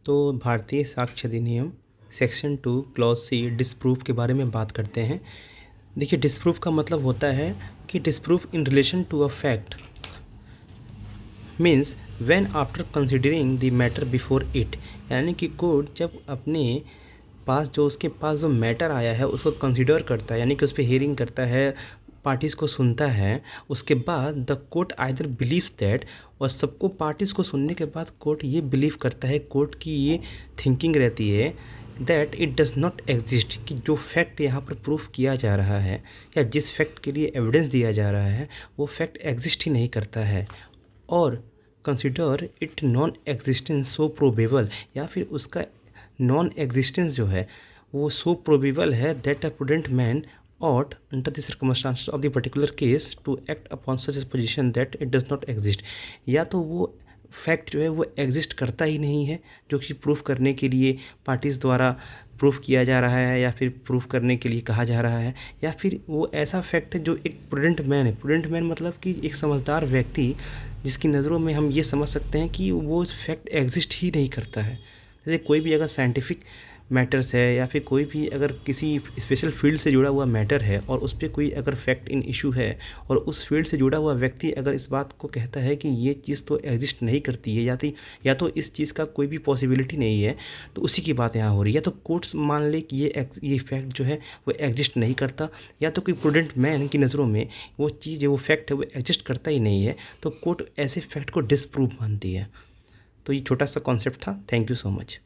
तो भारतीय साक्ष्य अधिनियम सेक्शन 2 क्लॉज सी डिसप्रूफ के बारे में बात करते हैं। देखिए, डिसप्रूफ का मतलब होता है कि disproof in relation to a fact means when after considering the matter before it, यानी कि कोर्ट जब अपने पास उसके पास जो मैटर आया है उसको कंसिडर करता है, यानी कि उस पर हियरिंग करता है, पार्टीज़ को सुनता है। उसके बाद the court either believes that, और सबको पार्टीज़ को सुनने के बाद कोर्ट ये बिलीव करता है, कोर्ट की ये थिंकिंग रहती है that it does not exist, कि जो फैक्ट यहाँ पर प्रूफ किया जा रहा है या जिस फैक्ट के लिए एविडेंस दिया जा रहा है वो फैक्ट एग्जिस्ट ही नहीं करता है, और consider it non existence so probable, या फिर उसका नॉन एग्जिस्टेंस जो है वो सो प्रोबेबल है that a prudent man ought under the circumstances of the particular case to act upon such a position that it does not exist, या तो वो फैक्ट जो है वो एग्जिस्ट करता ही नहीं है जो कि प्रूफ करने के लिए पार्टीज़ द्वारा प्रूफ किया जा रहा है या फिर प्रूफ करने के लिए कहा जा रहा है, या फिर वो ऐसा फैक्ट है जो एक प्रूडेंट मैन है। प्रूडेंट मैन मतलब कि एक समझदार व्यक्ति जिसकी नज़रों में हम ये समझ सकते हैं कि वो फैक्ट एग्जिस्ट ही नहीं करता है। जैसे कोई भी अगर साइंटिफिक मैटर्स है या फिर कोई भी अगर किसी स्पेशल फील्ड से जुड़ा हुआ मैटर है और उस पर कोई अगर फैक्ट इन इशू है और उस फील्ड से जुड़ा हुआ व्यक्ति अगर इस बात को कहता है कि ये चीज़ तो एग्जिस्ट नहीं करती है या तो इस चीज़ का कोई भी पॉसिबिलिटी नहीं है, तो उसी की बात यहाँ हो रही है। या तो कोर्ट्स मान ले कि ये फैक्ट जो है वो एग्जिस्ट नहीं करता, या तो कोई प्रूडेंट मैन की नज़रों में वो चीज़ वो फैक्ट है वो एग्जिस्ट करता ही नहीं है, तो कोर्ट ऐसे फैक्ट को डिसप्रूव मानती है। तो ये छोटा सा कॉन्सेप्ट था। Thank you so much.